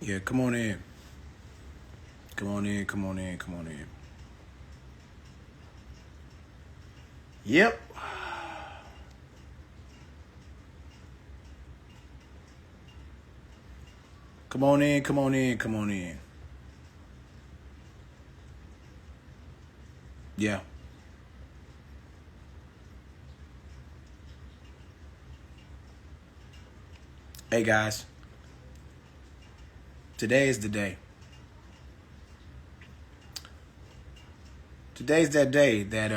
Yeah, come on in. Come on in. Yep. Come on in. Yeah. Hey, guys. Today is the day. Today's that day that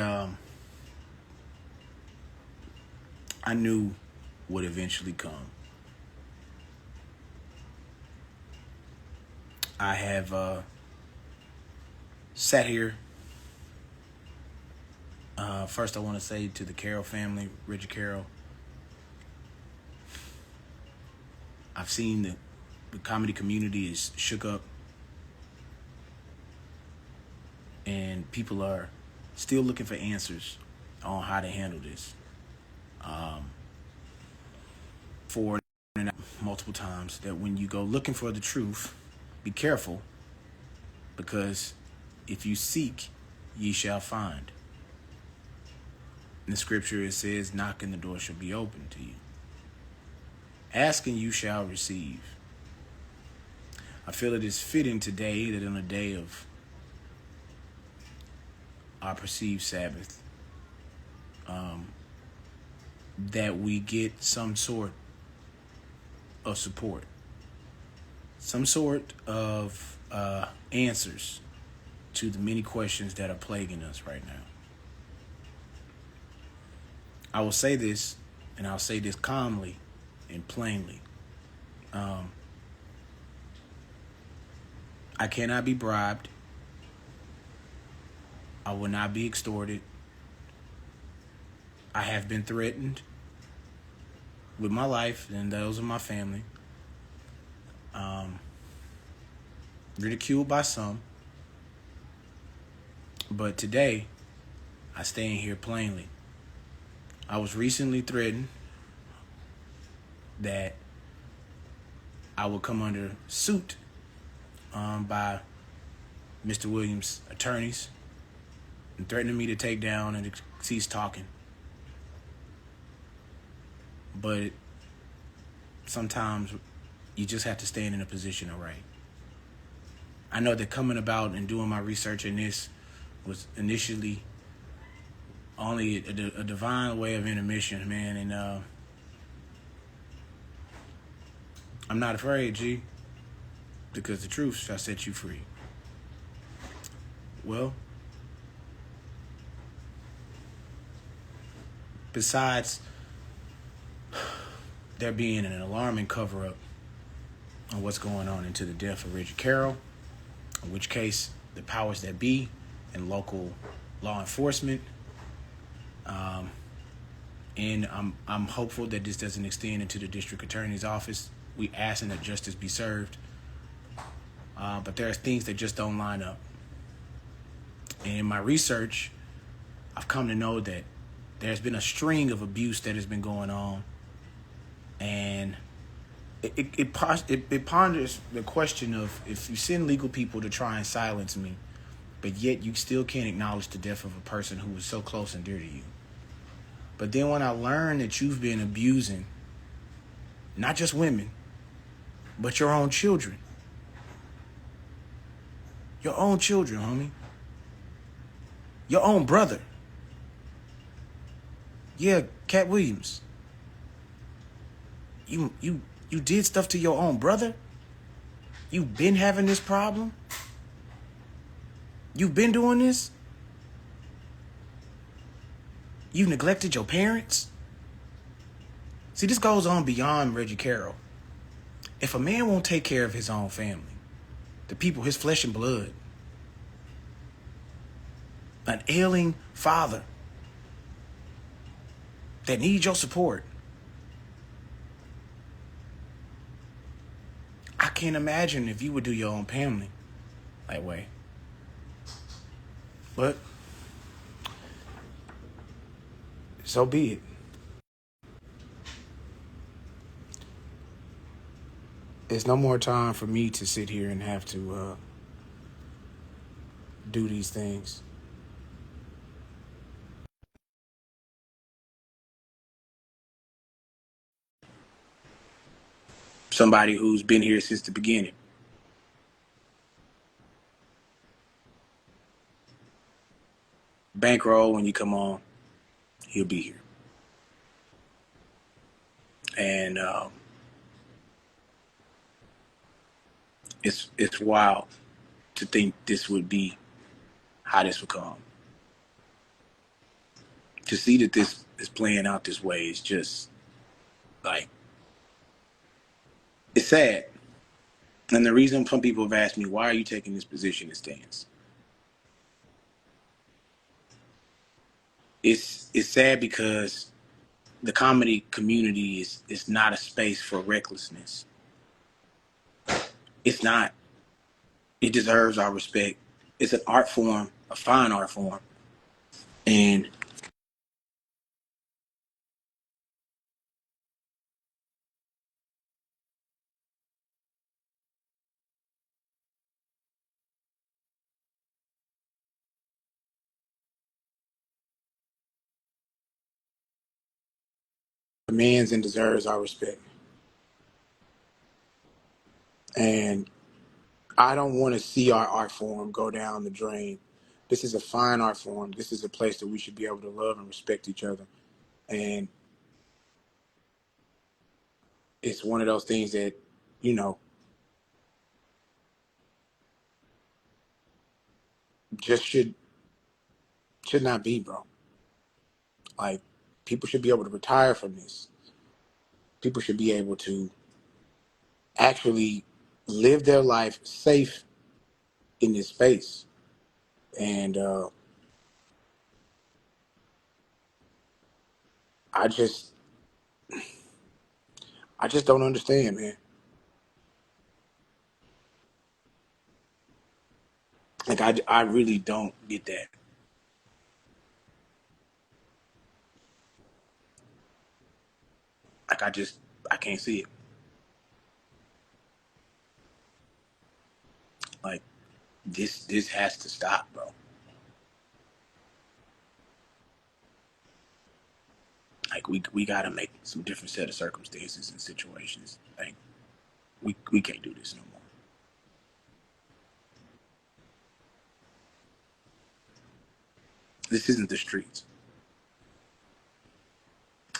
I knew would eventually come. I have sat here. First, I want to say to the Carrol family, Reggie, Carrol, I've seen the comedy community is shook up, and people are still looking for answers on how to handle this. For multiple times that when you go looking for the truth, be careful, because if you seek, ye shall find. In the scripture it says, knock and the door shall be opened to you. Ask and you shall receive. I feel it is fitting today that on a day of our perceived Sabbath, that we get some sort of support, some sort of answers to the many questions that are plaguing us right now. I will say this, and I'll say this calmly and plainly. I cannot be bribed. I will not be extorted. I have been threatened with my life and those of my family. Ridiculed by some. But today, I stand here plainly. I was recently threatened that I would come under suit by Mr. Williams' attorneys, and threatening me to take down and cease talking. But sometimes you just have to stand in a position of right. I know that coming about and doing my research in this was initially only a divine way of intermission, man, and I'm not afraid, G, because the truth shall set you free. Well, besides there being an alarming cover-up on what's going on into the death of Reggie Carrol, in which case the powers that be and local law enforcement, and I'm hopeful that this doesn't extend into the district attorney's office. We asking that justice be served, but there's things that just don't line up. And in my research, I've come to know that there's been a string of abuse that has been going on, and it ponders the question of, if you send legal people to try and silence me, but yet you still can't acknowledge the death of a person who was so close and dear to you. But then when I learn that you've been abusing not just women, but your own children. Your own children, homie. Your own brother. Yeah, Katt Williams. You did stuff to your own brother? You've been having this problem? You've been doing this? You neglected your parents? See, this goes on beyond Reggie Carrol. If a man won't take care of his own family, the people, his flesh and blood, an ailing father that needs your support, I can't imagine if you would do your own family that way. But so be it. It's no more time for me to sit here and have to do these things. Somebody who's been here since the beginning. Bankroll, when you come on, he'll be here. And it's wild to think this would be how this would come. To see that this is playing out this way is just like, it's sad. And the reason some people have asked me, why are you taking this position and stance? It's sad because the comedy community is not a space for recklessness. It's not. It deserves our respect. It's an art form, a fine art form. And demands and deserves our respect. And I don't want to see our art form go down the drain. This is a fine art form. This is a place that we should be able to love and respect each other. And it's one of those things that, you know, just should not be, bro. Like, people should be able to retire from this. People should be able to actually live their life safe in this space. And I just I just don't understand, man. Like, I really don't get that. Like, I can't see it. Like, this has to stop, bro. Like, we gotta make some different set of circumstances and situations. Like, we can't do this no more. This isn't the streets.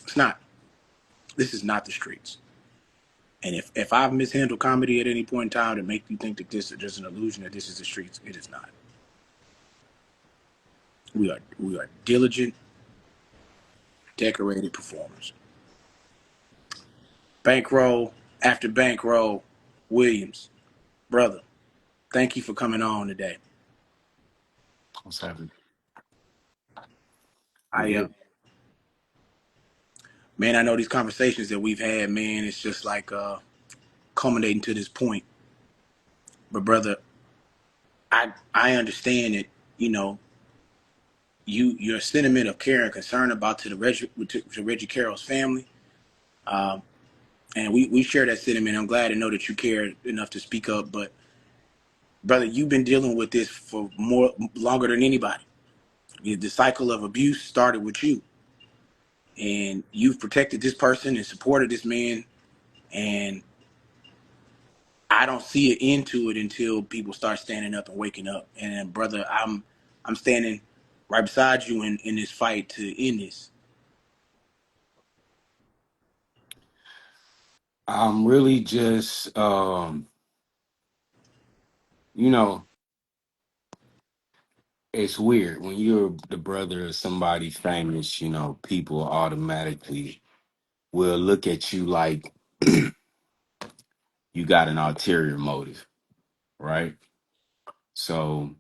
It's not. This is not the streets. And if I've mishandled comedy at any point in time to make you think that this is just an illusion that this is the streets, it is not. We are diligent, decorated performers. Bankroll after bankroll, Williams, brother, thank you for coming on today. What's happening? I Yeah. Man, I know these conversations that we've had, man, it's just like culminating to this point. But brother, I understand that, you know, your sentiment of care and concern about to Reggie Carroll's family. Um, and we share that sentiment. I'm glad to know that you care enough to speak up. But brother, you've been dealing with this for longer than anybody. The cycle of abuse started with you, and you've protected this person and supported this man. And I don't see an end to it until people start standing up and waking up. And brother, I'm standing right beside you in this fight to end this. I'm really just you know, it's weird when you're the brother of somebody famous, people automatically will look at you like you got an ulterior motive, right? So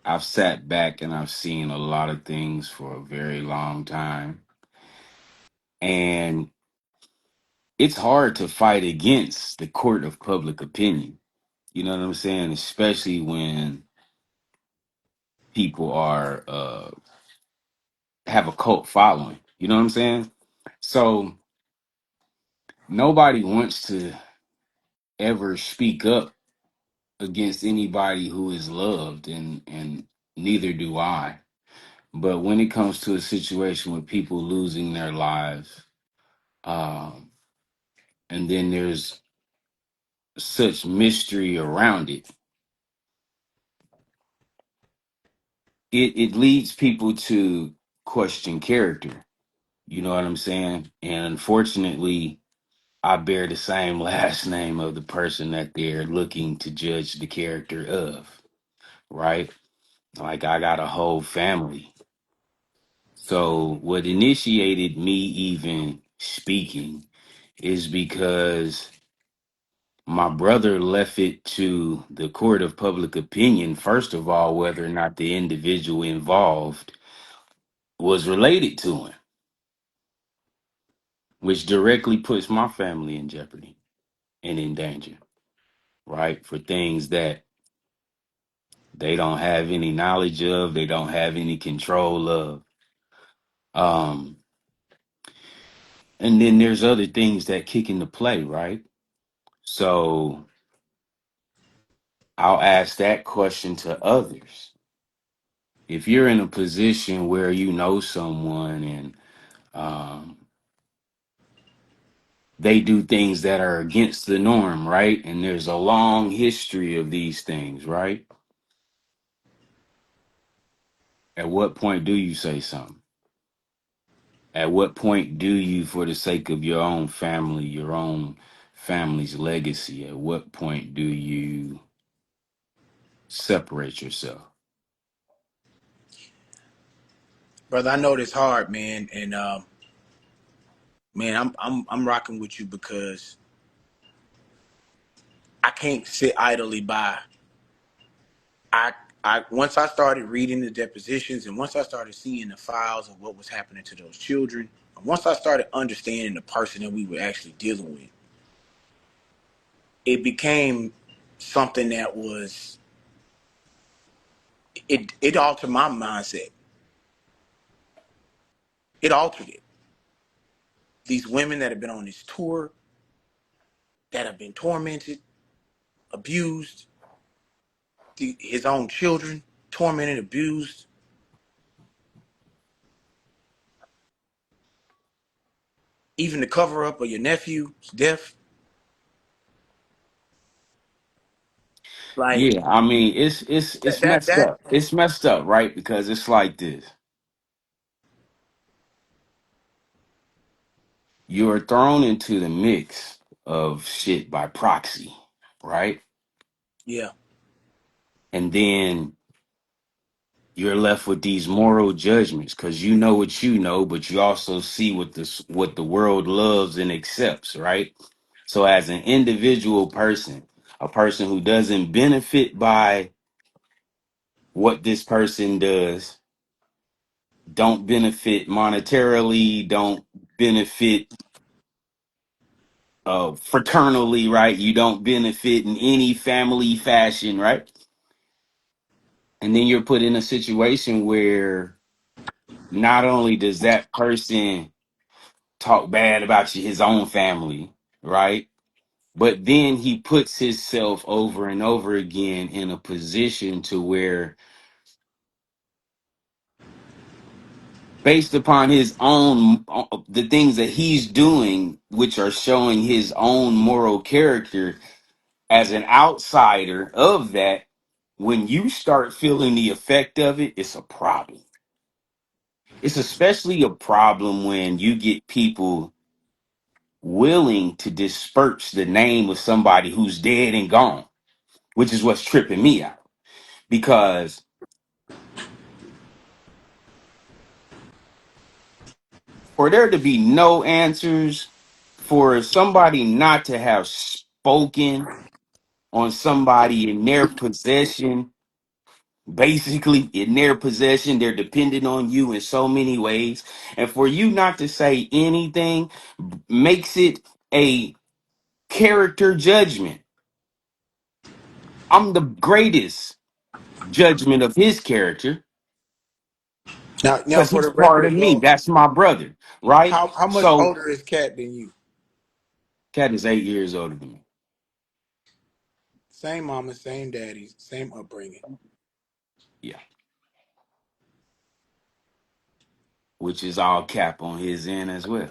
I've sat back and I've seen a lot of things for a very long time. And it's hard to fight against the court of public opinion. You know what I'm saying? Especially when people are have a cult following. You know what I'm saying? So nobody wants to. ever speak up against anybody who is loved, and neither do I. But when it comes to a situation with people losing their lives, um, and then there's such mystery around it, it leads people to question character. You know what I'm saying? And unfortunately, I bear the same last name of the person that they're looking to judge the character of, right? Like I got a whole family. So what initiated me even speaking is because my brother left it to the court of public opinion, first of all, whether or not the individual involved was related to him, which directly puts my family in jeopardy and in danger, right? For things that they don't have any knowledge of, they don't have any control of. Um, and then there's other things that kick into play, right? So I'll ask that question to others. If you're in a position where you know someone and um, they do things that are against the norm, right? And there's a long history of these things, right? At what point do you say something? At what point do you, for the sake of your own family, your own family's legacy, at what point do you separate yourself? Brother, I know this hard, man, and man, I'm rocking with you because I can't sit idly by. I I once I started reading the depositions and once I started seeing the files of what was happening to those children, and once I started understanding the person that we were actually dealing with, it became something that was it altered my mindset. It altered it. These women that have been on this tour, that have been tormented, abused, his own children, tormented, abused, even the cover up of your nephew's death. Like Yeah, I mean, it's messed that up. It's messed up, right? Because it's like this. You're thrown into the mix of shit by proxy, right? yeah. And then you're left with these moral judgments because you know what you know, but you also see what the world loves and accepts, right? So as an individual person, a person who doesn't benefit by what this person does, don't benefit monetarily, don't benefit fraternally, right? You don't benefit in any family fashion, right? And then you're put in a situation where not only does that person talk bad about his own family, right? But then he puts himself over and over again in a position to where, based upon his own, the things that he's doing, which are showing his own moral character, as an outsider of that, when you start feeling the effect of it, it's a problem. It's especially a problem when you get people willing to disperse the name of somebody who's dead and gone, which is what's tripping me out. Because for there to be no answers, for somebody not to have spoken on somebody in their possession, basically in their possession, they're dependent on you in so many ways, and for you not to say anything makes it a character judgment. I'm the greatest judgment of his character Now because for he's the part of record, me. bro, That's my brother, right? how much So older is Katt than you? Cat is 8 years older than me. Same mama, same daddy, same upbringing. Yeah, which is all cap on his end as well.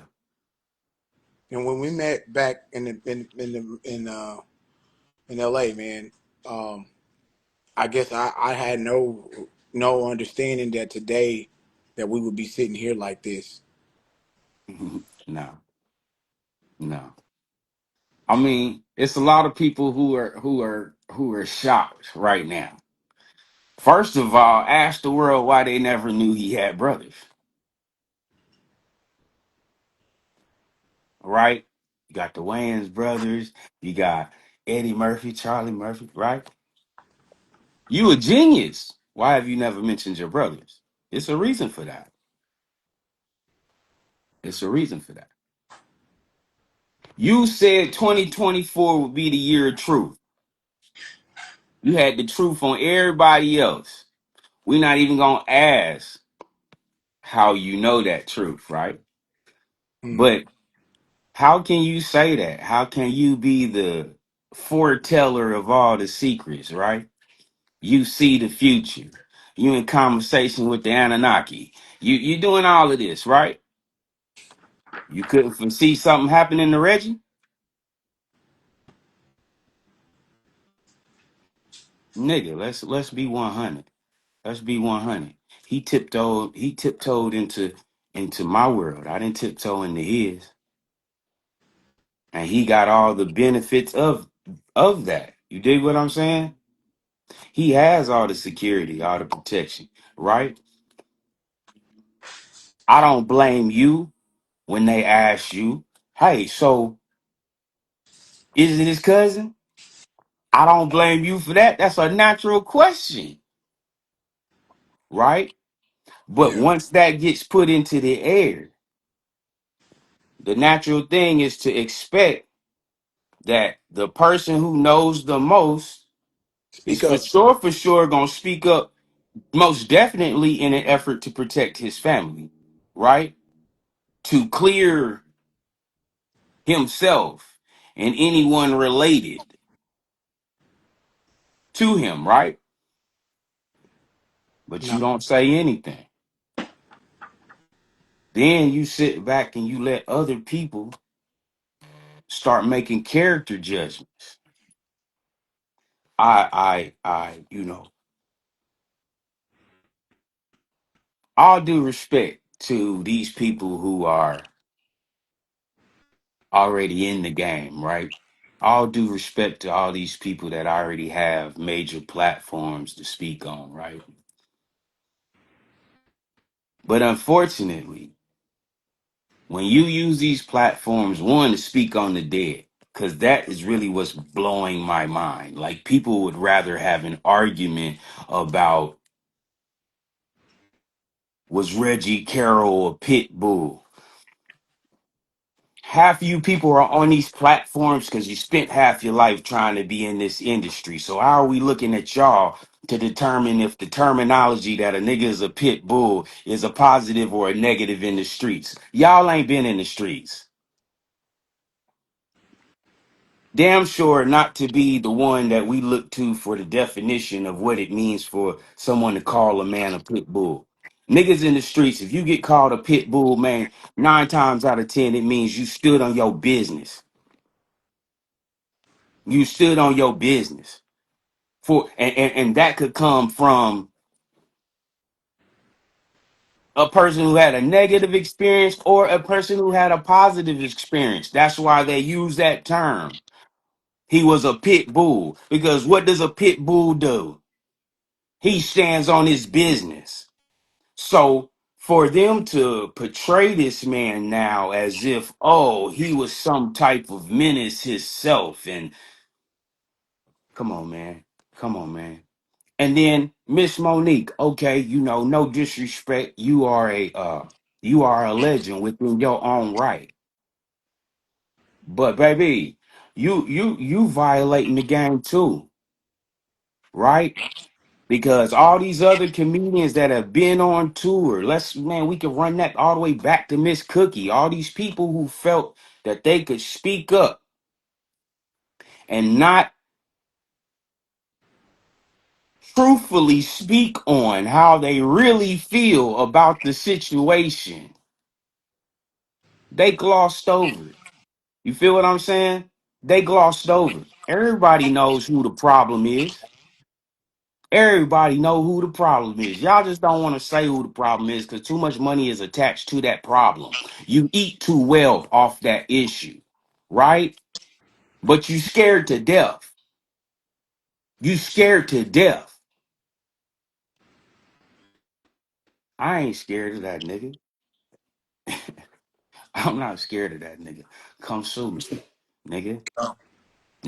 And when we met back in L.A., man, um, I guess I had no understanding that today that we would be sitting here like this. No, no. I mean, it's a lot of people who are shocked right now. First of all, ask the world why they never knew he had brothers, right? You got the Wayans brothers, you got Eddie Murphy, Charlie Murphy, right? You a genius. Why have you never mentioned your brothers? It's a reason for that. It's a reason for that. You said 2024 would be the year of truth. You had the truth on everybody else. We're not even gonna ask how you know that truth, right? Mm, But how can you say that? How can you be the foreteller of all the secrets, right? You see the future. You in conversation with the Anunnaki. You doing all of this, right? You couldn't foresee something happening to Reggie? Nigga, let's be 100. Let's be 100. He tiptoed into my world. I didn't tiptoe into his. And he got all the benefits of that. You dig what I'm saying? He has all the security, all the protection, right? I don't blame you when they ask you, hey, so is it his cousin? I don't blame you for that. That's a natural question, right? But yeah, once that gets put into the air, the natural thing is to expect that the person who knows the most is speak up. for sure gonna speak up, most definitely in an effort to protect his family, right? To clear himself and anyone related to him, right? But No, you don't say anything. Then you sit back and you let other people start making character judgments. All due respect to these people who are already in the game, right? All due respect to all these people that already have major platforms to speak on, right? But unfortunately, when you use these platforms, one, to speak on the dead, because that is really what's blowing my mind. Like, people would rather have an argument about, was Reggie Carrol a pit bull? Half of you people are on these platforms because you spent half your life trying to be in this industry. So how are we looking at y'all to determine if the terminology that a nigga is a pit bull is a positive or a negative in the streets? Y'all ain't been in the streets. Damn sure not to be the one that we look to for the definition of what it means for someone to call a man a pit bull. Niggas in the streets, if you get called a pit bull, man, 9 times out of 10, it means you stood on your business. You stood on your business. And that could come from a person who had a negative experience or a person who had a positive experience. That's why they use that term. He was a pit bull. Because what does a pit bull do? He stands on his business. So for them to portray this man now as if, oh, he was some type of menace himself, and come on, man. Come on, man. And then Miss Monique, okay, no disrespect. You are a legend within your own right. But baby, you violating the game too, right? Because all these other comedians that have been on tour, we can run that all the way back to Miss Cookie. All these people who felt that they could speak up and not truthfully speak on how they really feel about the situation, they glossed over it. You feel what I'm saying? They glossed over it. Everybody knows who the problem is. Everybody know who the problem is. Y'all just don't want to say who the problem is because too much money is attached to that problem. You eat too well off that issue, right? But you scared to death. You scared to death. I ain't scared of that nigga. I'm not scared of that nigga. Come sue me, nigga.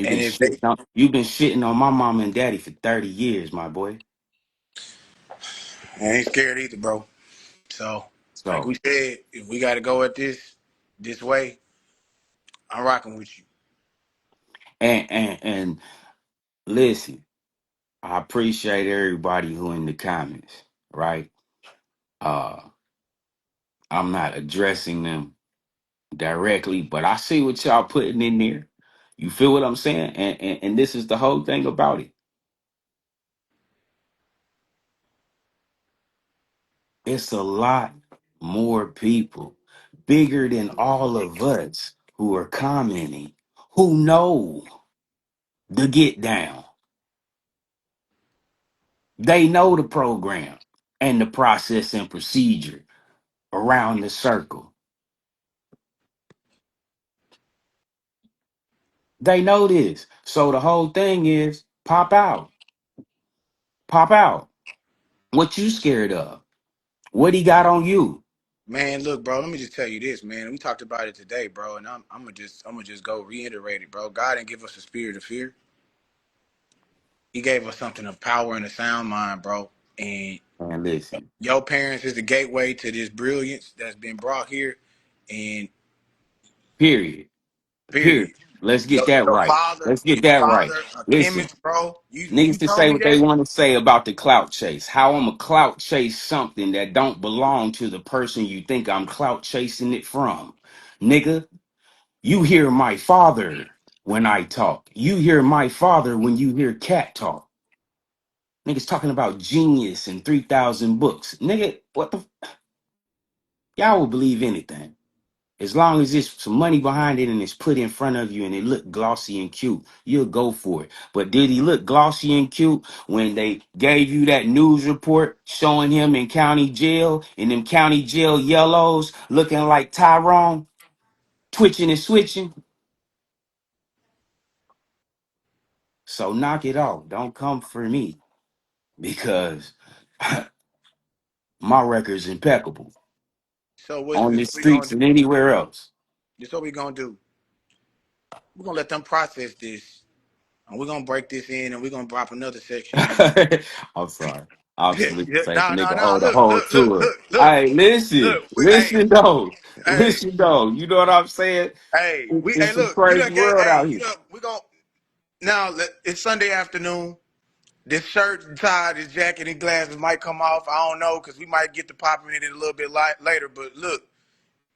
And if they, You've been shitting on my mama and daddy for 30 years, my boy. I ain't scared either, bro. So, like we So said, if we got to go at this way, I'm rocking with you. and listen, I appreciate everybody who in the comments, right? Uh I'm not addressing them directly, but I see what y'all putting in there. You feel what I'm saying? And this is the whole thing about it. It's a lot more people bigger than all of us who are commenting who know the get down. They know the program and the process and procedure around the circle. They know this. So the whole thing is pop out. Pop out. What you scared of? What he got on you? Man, look, bro. Let me just tell you this, man. We talked about it today, bro, and I'm gonna just go reiterate it, bro. God didn't give us a spirit of fear. He gave us something of power and a sound mind, bro. And Man, listen. your parents is the gateway to this brilliance that's been brought here. And Period. Period. period. Let's get Your, that your right. father, Let's get your that right. father, a Listen, chemist, bro. You niggas can told say me what they that. want to say about the clout chase. How I'm a clout chase something that don't belong to the person you think I'm clout chasing it from. Nigga, you hear my father when I talk. You hear my father when you hear Katt talk. Niggas talking about genius and 3,000 books. Nigga, what the? Y'all will believe anything. As long as there's some money behind it and it's put in front of you and it look glossy and cute, you'll go for it. But did he look glossy and cute when they gave you that news report showing him in county jail, in them county jail yellows, looking like Tyrone, twitching and switching? So knock it off. Don't come for me because my record's impeccable So what's on this? the What we gonna streets do? and anywhere else. This what we gonna do. We're gonna let them process this, and we're gonna break this in, and we're gonna drop another section in. I'm sorry. I'm sleep Yeah, say the no, no, nigga no. hold a Look, whole look, look, to it. look, look, Hey, listen, look. Hey, listen though. hey, Listen though. You know what I'm saying? hey. Hey, It's a look. You crazy done gave. world Hey, out you here. know. We gonna now. It's Sunday afternoon. This shirt and tie, this jacket and glasses might come off. I don't know because we might get to popping it in a little bit later. But look,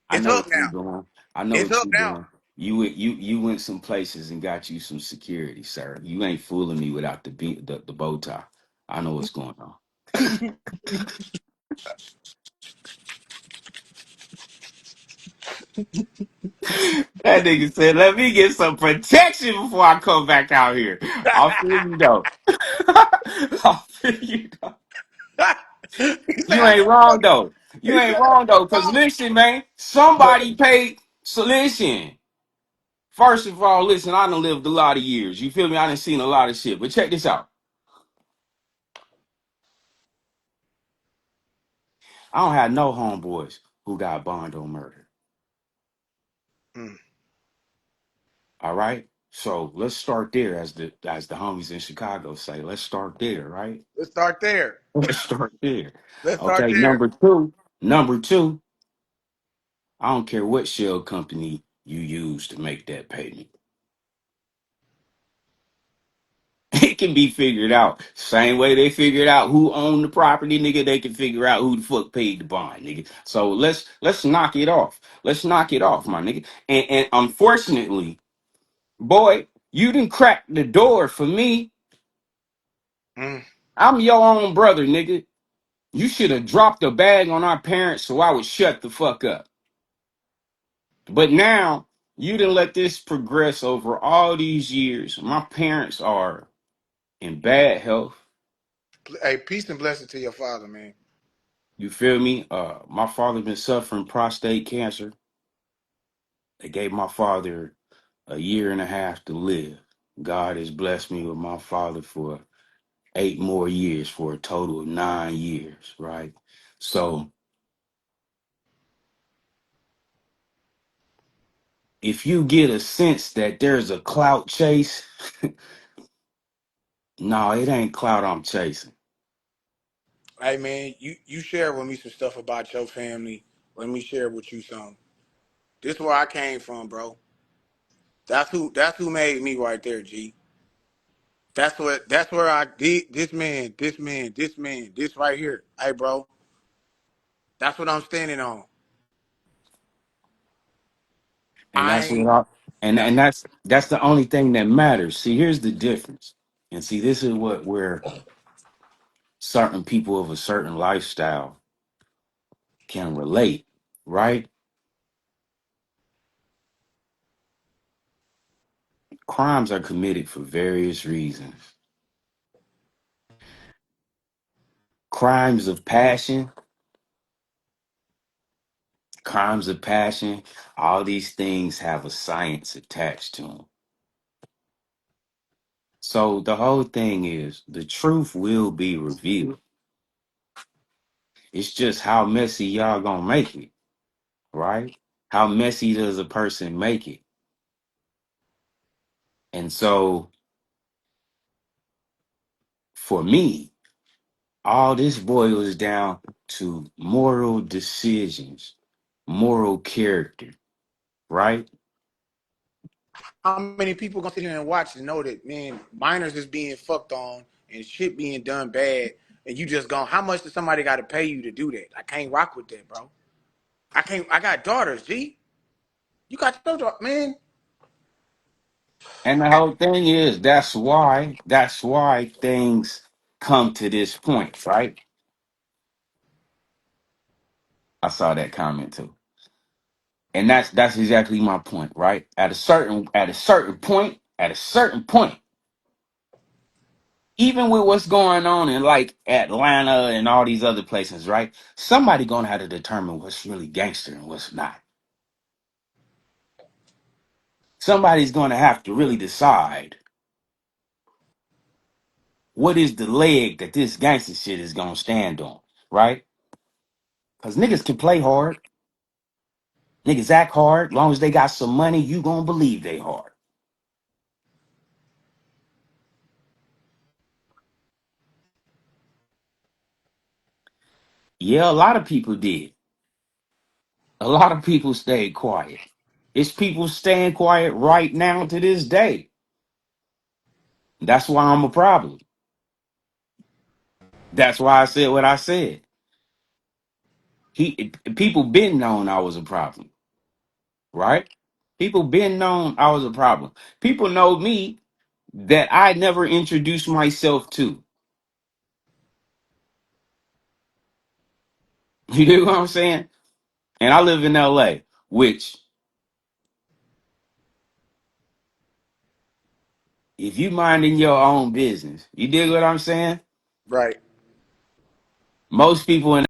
I it's know up what you're now. doing. I know It's what up you're now. doing. You went some places and got you some security, sir. You ain't fooling me without the bow tie. I know what's going on. That nigga said, "Let me get some protection before I come back out here." I'll feel you though. I'll feel you though. He say You I ain't got wrong more. though. You He said ain't I wrong though. Cause got listen, man, more. somebody paid. So listen. First of all, listen. I done lived a lot of years. You feel me? I done seen a lot of shit. But check this out. I don't have no homeboys who got bond on murder. Mm. All right. So let's start there, as the homies in Chicago say. Let's start there, right? Let's start there. Let's start there. Let's start Okay. there. Number two. Number two. I don't care what shell company you use to make that payment. It can be figured out. Same way they figured out who owned the property, nigga, they can figure out who the fuck paid the bond, nigga. So let's knock it off. Let's knock it off, my nigga. And unfortunately, boy, you didn't crack the door for me. Mm. I'm your own brother, nigga. You should have dropped a bag on our parents so I would shut the fuck up. But now you done let this progress over all these years. My parents are in bad health. Hey, peace and blessing to your father, man. You feel me? My father been suffering prostate cancer. They gave my father a year and a half to live. God has blessed me with my father for 8 more years, for a total of 9 years, right? So if you get a sense that there's a clout chase, no, it ain't clout I'm chasing. Hey, man, you share with me some stuff about your family. Let me share with you some. This is where I came from, bro. That's who made me right there, G. That's where I did this right here. Hey, bro, that's what I'm standing on. And I that's what ain't I and that's that's the only thing that matters. See, here's the difference. And see, this is what where certain people of a certain lifestyle can relate, right? Crimes are committed for various reasons. Crimes of passion, crimes of passion, all these things have a science attached to them. So the whole thing is the truth will be revealed. It's just how messy y'all gonna make it, right? How messy does a person make it? And so for me, all this boils down to moral decisions, moral character, right? how many people gonna sit here and watch and know that, man, minors is being fucked on and shit being done bad, and you just gone. How much does somebody got to pay you to do that? I can't rock with that, bro. I can't. I got daughters, G. You got your daughter, man. And the whole thing is that's why things come to this point, right? I saw that comment too. And that's exactly my point, right? At a certain point, even with what's going on in like Atlanta and all these other places, right? Somebody gonna have to determine what's really gangster and what's not. Somebody's gonna have to really decide what is the leg that this gangster shit is gonna stand on, right? Because niggas can play hard, niggas act hard, long as they got some money, you gonna believe they hard. Yeah, a lot of people did. A lot of people stayed quiet. It's people staying quiet right now to this day. That's why I'm a problem. That's why I said what I said. People been known I was a problem, right? People been known I was a problem. People know me that I never introduced myself to. You know what I'm saying? And I live in LA, which if you minding your own business, you dig what I'm saying? Right. Most people in